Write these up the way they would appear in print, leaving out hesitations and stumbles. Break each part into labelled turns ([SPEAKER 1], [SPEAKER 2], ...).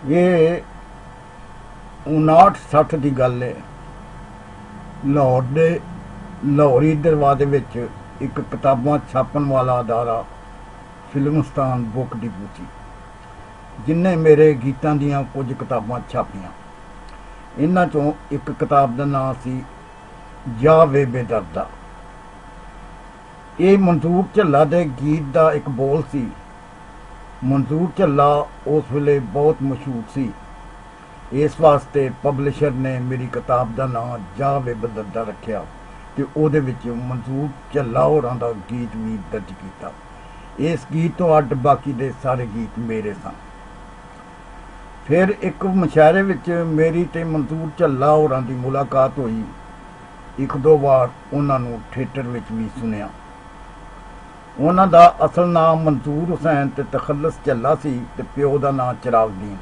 [SPEAKER 1] ये 59-60 की गल है। लाहौर दे लाहौरी दरवाजे विच एक किताबां छापन वाला अदारा फिल्मस्तान बुक डिपो सी, जिन्हें मेरे गीतां दियां कुछ किताबां छापियां। इन्हां चों एक किताब का नाम सी जा वे बेदर्दा। ये मंसूर झल्ला दे गीत का एक बोल सी। मंसूर झल्ला उस वेले बहुत मशहूर सी, इस वास्ते पबलिशर ने मेरी किताब का नाम जा वे बेदर्दा रखिया ते उहदे विच मंसूर झल्ला होरां दा गीत भी दर्ज किया। इस गीत तो अड बाकी दे सारे गीत मेरे सन। फिर एक मुशायरे विच मेरी ते मंसूर झल्ला होरां दी मुलाकात हुई। एक दो बार उन्हां नूं थिएटर विच भी सुनिया। उन्हां दा असल नाम मंसूर हुसैन ते तखल्लस झल्ला सी ते प्यो दा नाम चिरागदीन।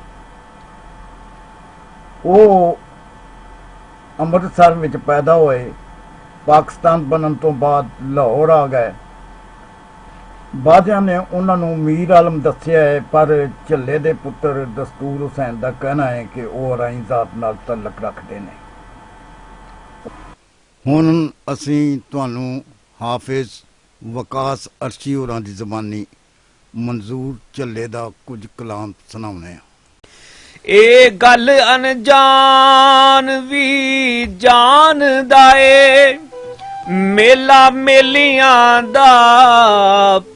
[SPEAKER 1] वो अमृतसर विच पैदा होए। पाकिस्तान बनन तो बाद लाहौर आ गए। बादियां ने उन्होंने मीर आलम दस्सिया है, पर झल्ले दे पुत्र दस्तूर हुसैन का कहना है कि वह राई जात नाल तलक रखते हैं। हुण असीं तुहानूं हाफिज वकास अर्शी होरां दी ज़बानी मंसूर झल्ले दा कुछ कलाम सुणाउने आ।
[SPEAKER 2] ए गल अनजान भी जानदा ए, मेला मेलियां दा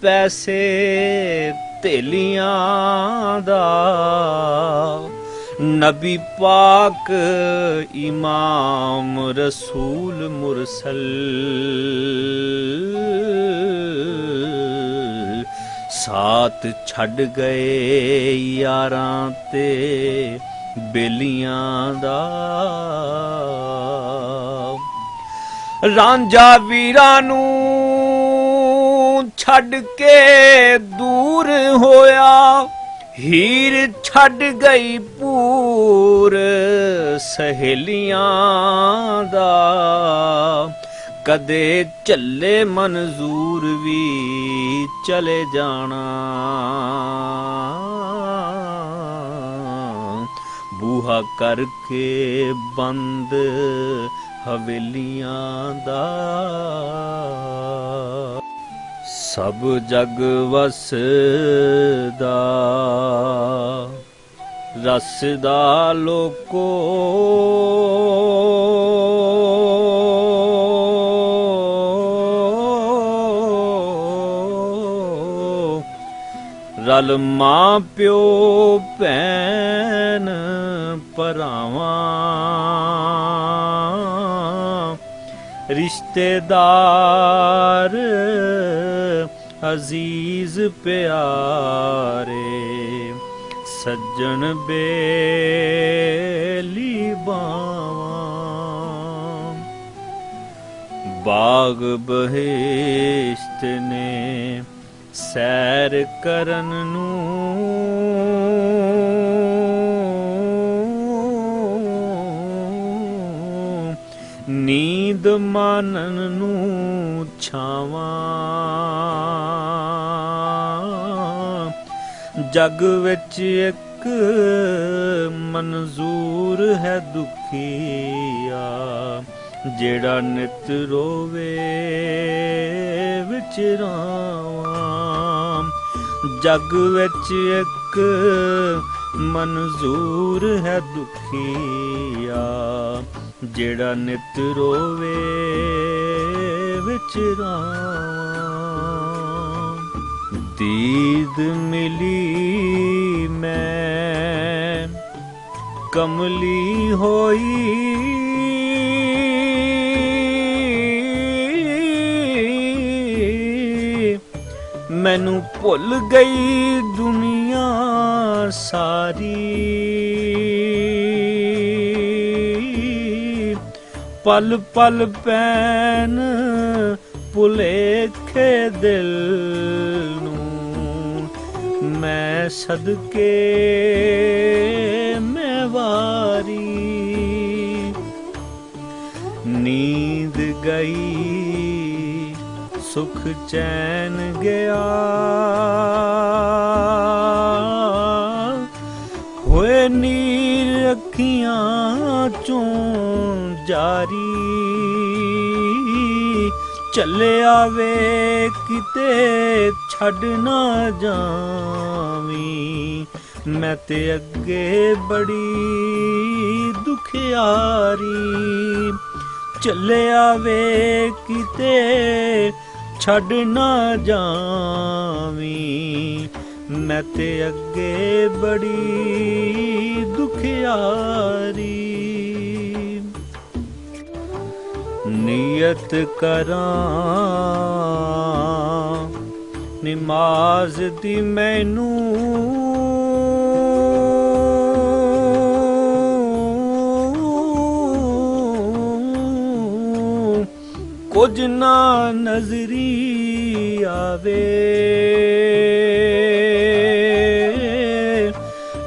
[SPEAKER 2] पैसे तेलियां दा, नबी पाक इमाम रसूल मुरसल साथ छड़ गए यारां ते बेलियां दा। रांझा वीरां नूं छड़ के दूर होया, हीर छड़ गई पूर सहेलियां दा। कदे झल्ले मंजूर भी चले जाना, बूहा करके बंद हवेलियां दा। सब जग वसदा रसदा लोको, रल मां प्यो भैन भरावां, रिश्तेदार अजीज प्यारे, सज्जन बेली बावां। बाग बहिश्त ने सैर करन नूं, नींद मानन नूं छावां। जग विच एक मंजूर है दुखिया, जेड़ा नित रोवे विच रावां। जग विच एक मंजूर है दुखिया, जेड़ा नित रोवे विच रावां। दीद मिली मैं कमली होई, मैनू भुल गई दुनिया सारी। पल पल पैन भुलेखे दिल नूं, मैं सदके मैं वारी। नींद गई सुख चैन गया, होए ਅੱਖੀਆਂ ਚੋਂ ਜਾਰੀ ਚੱਲਿਆ ਵੇ ਕਿਤੇ ਛੱਡ ਨਾ ਜਾਵੀਂ ਮੈਂ ਤੇ ਅੱਗੇ ਬੜੀ ਦੁਖਿਆਰੀ ਚੱਲਿਆ ਵੇ ਕਿਤੇ ਛੱਡ ਨਾ ਜਾਵੀਂ ਮੈਂ ਤੇ ਅੱਗੇ ਬੜੀ ਦੁਖਿਆਰੀ ਨੀਅਤ ਕਰਾਂ ਨਮਾਜ਼ ਦੀ ਮੈਨੂੰ ਕੁਝ ਨਾ ਨਜ਼ਰੀ ਆਵੇ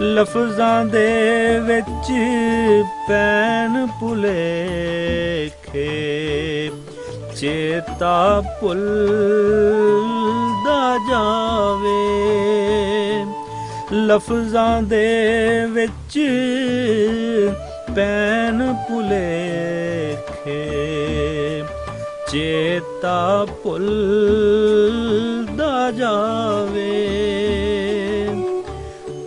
[SPEAKER 2] ਲਫ਼ਜ਼ਾਂ ਦੇ ਵਿੱਚ ਪੈਣ ਭੁਲੇਖੇ ਚੇਤਾ ਭੁੱਲਦਾ ਜਾਵੇ ਲਫ਼ਜ਼ਾਂ ਦੇ ਵਿੱਚ ਪੈਣ ਭੁਲੇਖੇ ਚੇਤਾ ਭੁੱਲਦਾ ਜਾਵੇ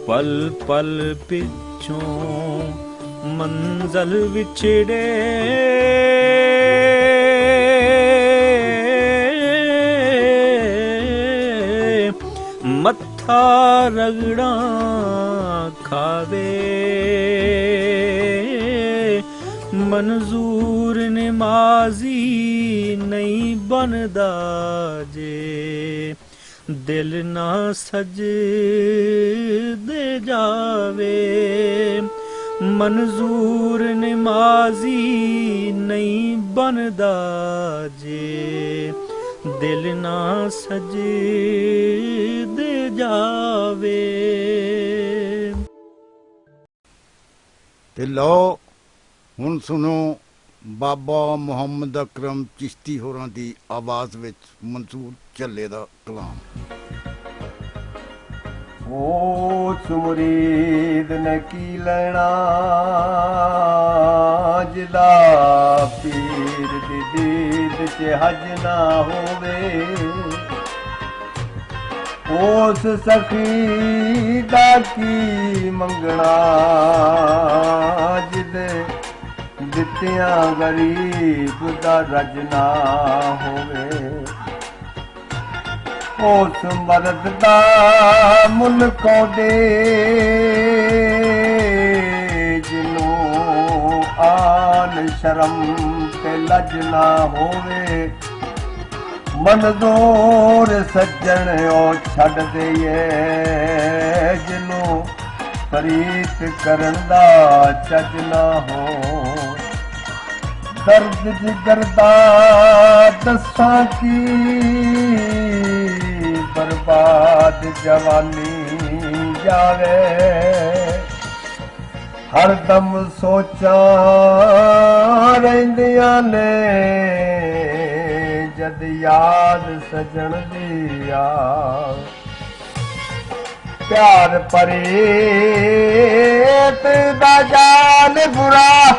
[SPEAKER 2] ਪਲ ਪਲ ਪਿੱਛੋਂ ਮੰਜ਼ਲ ਵਿਛੜੇ ਮੱਥਾ ਰਗੜਾਂ ਖਾਵੇ ਮਨਜ਼ੂਰ ਨਮਾਜ਼ੀ ਨਹੀਂ ਬਣਦਾ ਜੇ ਦਿਲ ਨਾ ਸਜਦੇ ਜਾਵੇ ਮਨਜ਼ੂਰ ਨਮਾਜ਼ੀ ਨਹੀਂ ਬਣਦਾ ਜੇ ਦਿਲ ਨਾ ਸਜਦੇ ਜਾਵੇ
[SPEAKER 1] ਤੇ ਲਓ ਹੁਣ ਸੁਣੋ ਬਾਬਾ ਮੁਹੰਮਦ ਅਕਰਮ ਚਿਸ਼ਤੀ ਹੋਰਾਂ ਦੀ ਆਵਾਜ਼ ਵਿੱਚ ਮਨਸੂਰ ਝੱਲੇ ਦਾ ਕਲਾਮ।
[SPEAKER 3] ਉਸ ਮੁਰੀਦ ਨੇ ਕੀ ਲੈਣਾ ਜਿਹਦਾ ਪੀਰ ਦੀ ਦੀਦ 'ਚ ਹਜ ਨਾ ਹੋਵੇ ਉਸ ਸਖੀ ਦਾ ਕੀ ਮੰਗਣਾ ਜਿਹਦੇ ਦਿੱਤਿਆਂ ਗਰੀਬ ਦਾ ਰਜ ਨਾ ਹੋਵੇ ਉਸ ਮਰਦ ਦਾ ਮੁਲਕੋਂ ਦੇ ਜਿਹਨੂੰ ਆਨ ਸ਼ਰਮ ਤੇ ਲਜ ਨਾ ਹੋਵੇ ਮਨਜ਼ੂਰ ਸੱਜਣ ਉਹ ਛੱਡ ਦੇਈਏ ਜਿਹਨੂੰ ਪ੍ਰੀਤ ਕਰਨ ਦਾ ਚੱਜ ਨਾ ਹੋ ਦਰਦ ਜਿਗਰ ਦਾ ਦੱਸਾਂ ਕੀ ਬਰਬਾਦ ਜਵਾਨੀ ਜਾਵੇ ਹਰਦਮ ਸੋਚਾਂ ਰਹਿੰਦੀਆਂ ਨੇ ਜਦ ਯਾਦ ਸਜਣ ਦੀ ਆਵੇ ਪਿਆਰ ਪਰੇਤ ਦਾ ਜਾਲ ਬੁਰਾ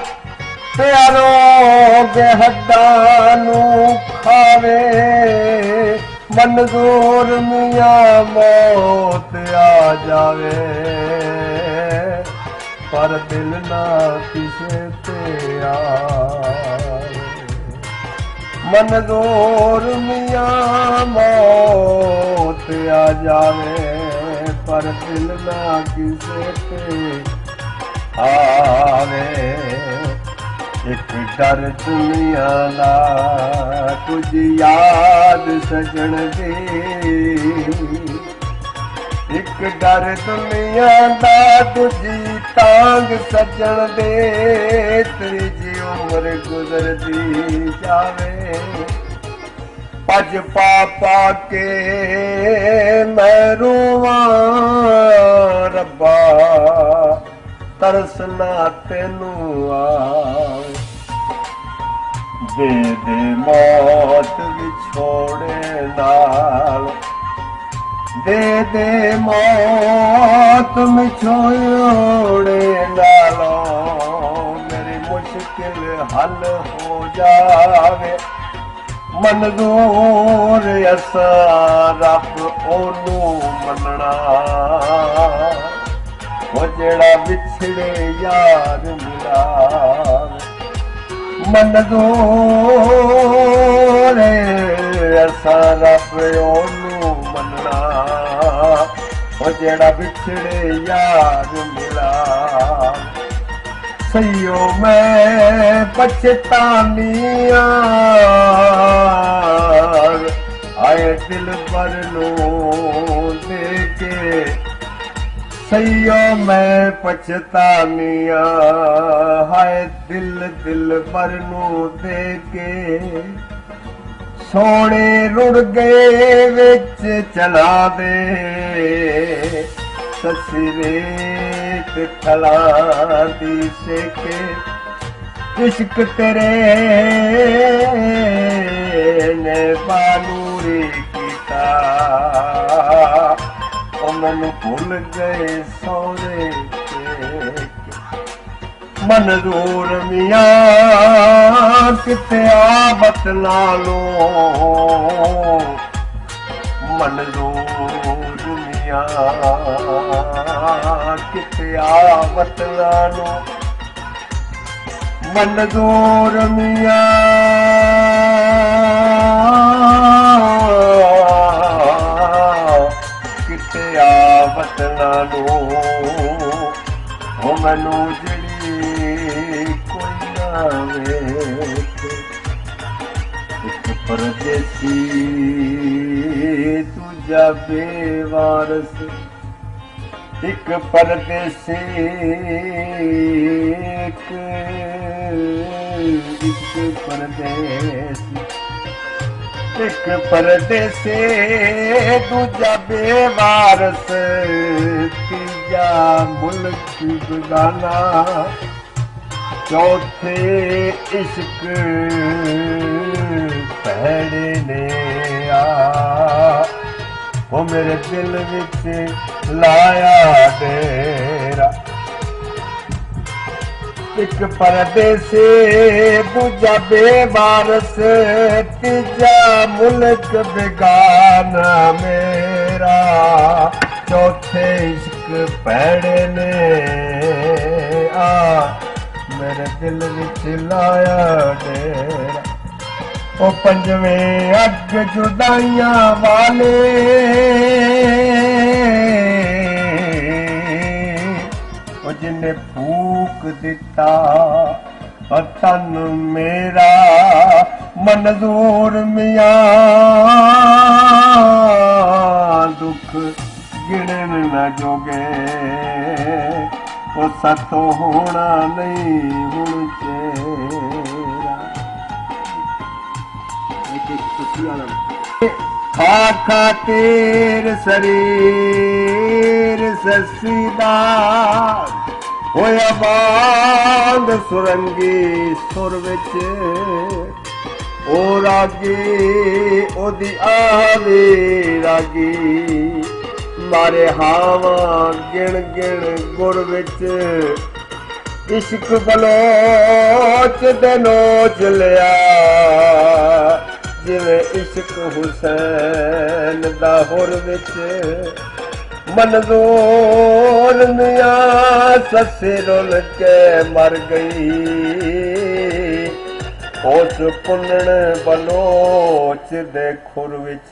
[SPEAKER 3] ਪਿਆਰੋਗੇ ਹੱਡਾਂ ਨੂੰ ਖਾਵੇ ਮਨਜ਼ੂਰ ਮੀਆਂ ਮੌਤ ਆ ਜਾਵੇ ਪਰ ਦਿਲ ਨਾ ਕਿਸੇ ਤੇ ਆਵੇ ਮਨਜ਼ੂਰ ਮੀਆਂ ਮੌਤ ਆ ਜਾਵੇ ਪਰ ਦਿਲ ਨਾ ਕਿਸੇ ਤੇ ਆਵੇ ਇੱਕ ਡਰ ਦੁਨੀਆ ਦਾ ਕੁਝ ਯਾਦ ਸਜਣ ਦੀ ਇੱਕ ਡਰ ਦੁਨੀਆ ਦਾ ਦੂਜੀ ਤਾਂਗ ਸਜਣ ਦੇ ਤੀਜੀ ਉਮਰ ਗੁਜ਼ਰਦੀ ਜਾਵੇ ਭੱਜ ਪਾ ਪਾ ਕੇ ਮੈਂ ਰੋਵਾਂ ਰੱਬਾ ਤਰਸ ਨਾ ਤੈਨੂੰ ਆਵੇ ਦੇ ਦੇ ਮੌਤ ਵਿਛੋੜੇ ਨਾਲ ਦੇ ਦੇ ਮੌਤ ਵਿਛੋੜੇ ਨਾਲੋਂ मुश्किल हल हो जावे मंजूर असा रब ओनू मनना वो जेड़ा बिछड़े यार मिलावे मंजूर असा रब ओनू मनना वो जेड़ा बिछड़े यार मिलावे सैयो मैं पछतानिया आए दिल पर नो देके सैयो मैं पछतानिया हाय दिल पर नो देके सोने रुड़ गए विच चला दे ससरेत थला दी सेके इश्क तेरे ने बानूरी कीता ओ मैनू भुल गए सौरे मंजूर मियां किते आबत नालो मंजूर मियां किते आवत नालो मंजूर मियां किते आवत नालो ओ मैनू जड़ी कोई ना वेखे एक परदेसी तुझा बेवारस एक परदेसी एक परदेसी दूजा बेवारस तीजा मुल्क बेगाना चौथे इश्क भैड़े ने आ वो मेरे दिल विच लाया डेरा एक परदेसी दूजा बेवारस तीजा मुल्क बेगाना मेरा चौथे इश्क भैड़े ने आ मेरे दिल विच लाया डेरा ओ पंजवें अग जुदाइयां वाले ओ जिन्हें फूक दिता तन मेरा मंजूर मियां दुख गिणन न जोगे ओ साथों होना नहीं हुण चेरा आखा तेर शरीर ससीदा होया बांग सुरंगी सुर विच ओ रागी ओदी आवी रागी मारे हावा गिण गिण गुर विच इश्क बलोच दे नोच लिया जिवें इश्क हुसैन दा हुर विच मंजूर मियां सस्सी रुल के मर गई उस पुनण बलोच दे खुर विच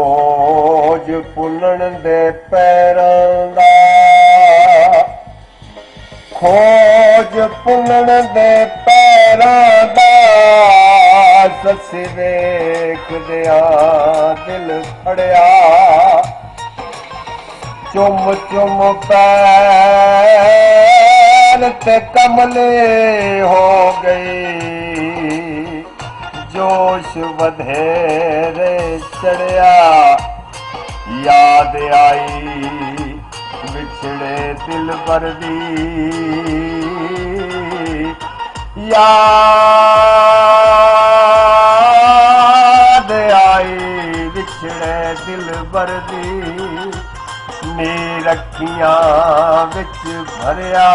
[SPEAKER 3] खोज पुनण दे पैरां दा खोज पुनण दे पैरां दा सस्सी वेखदिया दिल फड़िया चुम चुम पैर ते कमले हो गई जोश वधेरे चढ़िया याद आई बिछड़े दिल बरदी याद आई बिछड़े दिल बरदी ਨੇ ਰੱਖੀਆਂ ਵਿੱਚ ਭਰਿਆ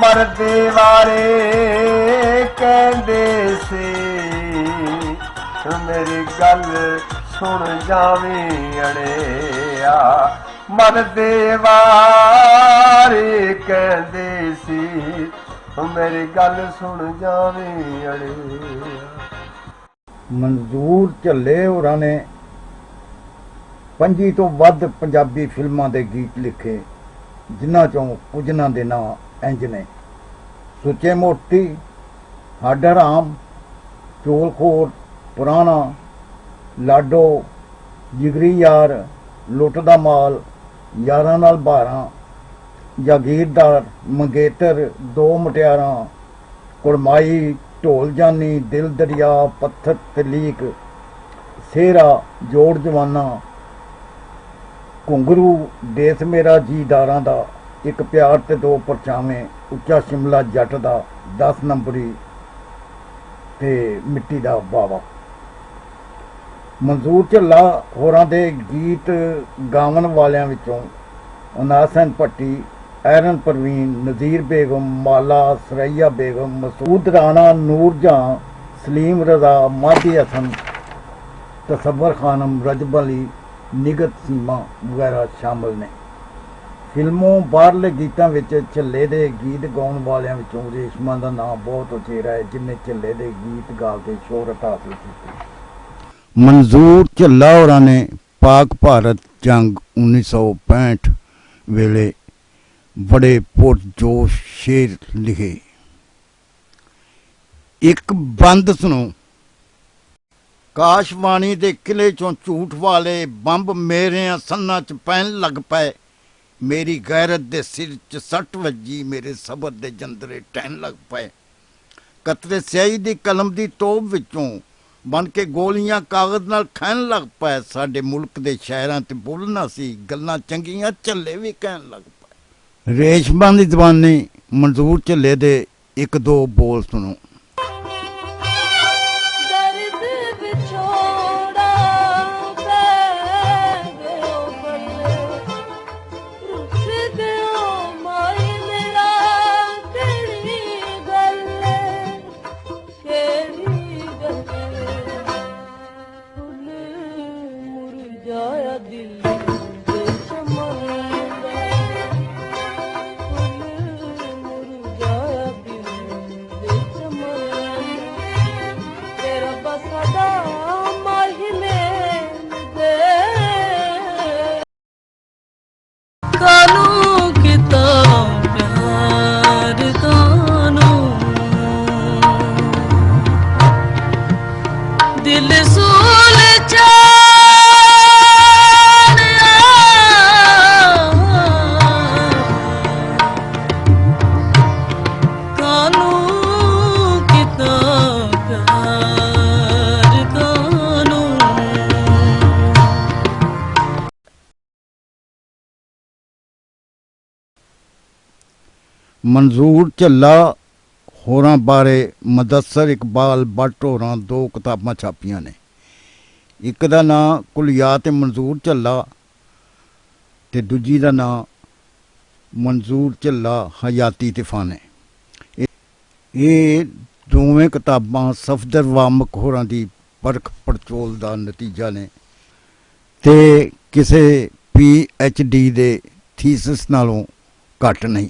[SPEAKER 3] ਮਰਦੇ ਵਾਰੇ ਕਹਿੰਦੇ ਸੀ ਮੇਰੀ ਗੱਲ ਸੁਣ ਜਾਵੀਂ ਅੜਿਆ ਮਰਦੇ ਵਾਰੇ ਕਹਿੰਦੇ ਸੀ ਮੇਰੀ ਗੱਲ ਸੁਣ ਜਾਵੀਂ ਅੜਿਆ।
[SPEAKER 1] ਮਨਜ਼ੂਰ ਝੱਲੇ ਹੋਰਾਂ ਨੇ 25 ਤੋਂ ਵੱਧ ਪੰਜਾਬੀ ਫਿਲਮਾਂ ਦੇ ਗੀਤ ਲਿਖੇ, ਜਿਨ੍ਹਾਂ ਚੋਂ ਕੁਝਨਾਂ ਦੇ ਨਾਂ ਇੰਜ ਨੇ: ਸੁੱਚੇ ਮੋਤੀ, ਹੱਡ ਹਰਾਮ, ਚੋਲਖੋਰ, ਪੁਰਾਣਾ, ਲਾਡੋ, ਜਿਗਰੀ ਯਾਰ, ਲੁੱਟ ਦਾ ਮਾਲ, ਯਾਰਾਂ ਨਾਲ 12, ਜਾਗੀਰਦਾਰ, ਮੰਗੇਤਰ, ਦੋ ਮੁਟਿਆਰਾਂ, ਕੁੜਮਾਈ, ਢੋਲ ਜਾਨੀ, ਦਿਲ ਦਰਿਆ, ਪੱਥਰ ਤਲੀਕ, ਸੇਰਾ, ਜੋੜ ਜਵਾਨਾ, ਘੁੰਗਰੂ, ਦੇਸ ਮੇਰਾ ਜੀਦਾਰਾਂ ਦਾ, ਇੱਕ ਪਿਆਰ ਤੇ ਦੋ ਪਰਛਾਵੇਂ, ਉੱਚਾ ਸ਼ਿਮਲਾ ਜੱਟ ਦਾ, 10 ਨੰਬਰੀ ਤੇ ਮਿੱਟੀ ਦਾ ਬਾਵਾ। ਮਨਜ਼ੂਰ ਝੱਲਾ ਹੋਰਾਂ ਦੇ ਗੀਤ ਗਾਵਨ ਵਾਲਿਆਂ ਵਿੱਚੋਂ ਅਨਾਸਨ ਭੱਟੀ, ਐਰਨ ਪਰਵੀਨ, ਨਜ਼ੀਰ ਬੇਗਮ, ਮਾਲਾ, ਸਰਈਆ ਬੇਗਮ, ਮਸੂਦ ਰਾਣਾ, ਨੂਰਜਹਾਂ, ਸਲੀਮ ਰਜ਼ਾ, ਮਾਦੀ ਹਸਨ, ਤਸੱਵਰ ਖਾਨਮ, ਰਜਬ ਅਲੀ, ਨਿਗਤ ਸੀਮਾ ਵਗੈਰਾ ਸ਼ਾਮਲ ਨੇ। ਫਿਲਮੋਂ ਬਾਹਰਲੇ ਗੀਤਾਂ ਵਿੱਚ ਝੱਲੇ ਦੇ ਗੀਤ ਗਾਉਣ ਵਾਲਿਆਂ ਵਿੱਚੋਂ ਰੇਸ਼ਮਾ ਦਾ ਨਾਂ ਬਹੁਤ ਉਚੇਰਾ ਹੈ, ਜਿਨ੍ਹਾਂ ਝੱਲੇ ਦੇ ਗੀਤ ਗਾ ਕੇ ਸ਼ੋਹਰਤ ਹਾਸਲ ਕੀਤੀ। ਮਨਜ਼ੂਰ ਝੱਲਾ ਹੋਰਾਂ ਨੇ ਪਾਕ ਭਾਰਤ ਜੰਗ 1965 ਵੇਲੇ ਬੜੇ ਪੁਰਜੋਸ਼ ਸ਼ੇਰ ਲਿਖੇ। ਇੱਕ ਬੰਦ ਸੁਣੋ। ਕਾਸ਼ਵਾਣੀ ਦੇ ਕਿਲੇ ਚੋਂ ਝੂਠ ਵਾਲੇ ਬੰਬ ਮੇਰਿਆਂ ਸੰਨਾਂ 'ਚ ਪੈਣ ਲੱਗ ਪਏ, ਮੇਰੀ ਗੈਰਤ ਦੇ ਸਿਰ 'ਚ ਸੱਟ ਵੱਜੀ, ਮੇਰੇ ਸਬਰ ਦੇ ਜੰਦਰੇ ਟਹਿਣ ਲੱਗ ਪਏ। ਕਤਰੇ ਸਿਆਹੀ ਦੀ ਕਲਮ ਦੀ ਤੋਪ ਵਿੱਚੋਂ ਬਣ ਕੇ ਗੋਲੀਆਂ ਕਾਗਜ਼ ਨਾਲ ਖੈਣ ਲੱਗ ਪਏ। ਸਾਡੇ ਮੁਲਕ ਦੇ ਸ਼ਹਿਰਾਂ ਤੇ ਬੋਲਣਾ ਸੀ, ਗੱਲਾਂ ਚੰਗੀਆਂ ਝੱਲੇ ਵੀ ਕਹਿਣ ਲੱਗ ਪਏ। ਰੇਸ਼ਮਾਂ ਦੀ ਜ਼ਬਾਨੀ ਮਨਜ਼ੂਰ ਝੱਲੇ ਦੇ ਇੱਕ ਦੋ ਬੋਲ ਸੁਣੋ। ਮਨਜ਼ੂਰ ਝੱਲਾ ਹੋਰਾਂ ਬਾਰੇ ਮੁਦੱਸਰ ਇਕਬਾਲ ਬੱਟ ਹੋਰਾਂ ਦੋ ਕਿਤਾਬਾਂ ਛਾਪੀਆਂ ਨੇ। ਇੱਕ ਦਾ ਨਾਂ ਕੁਲਿਆਤ ਮਨਜ਼ੂਰ ਝੱਲਾ ਤੇ ਦੂਜੀ ਦਾ ਨਾਂ ਮਨਜ਼ੂਰ ਝੱਲਾ ਹਯਾਤੀ ਤਿਫਾਨ ਹੈ। ਇਹ ਦੋਵੇਂ ਕਿਤਾਬਾਂ ਸਫਦਰ ਵਾਮਕ ਹੋਰਾਂ ਦੀ ਪਰਖ ਪੜਚੋਲ ਦਾ ਨਤੀਜਾ ਨੇ ਤੇ ਕਿਸੇ PhD ਦੇ ਥੀਸਿਸ ਨਾਲੋਂ ਘੱਟ ਨਹੀਂ।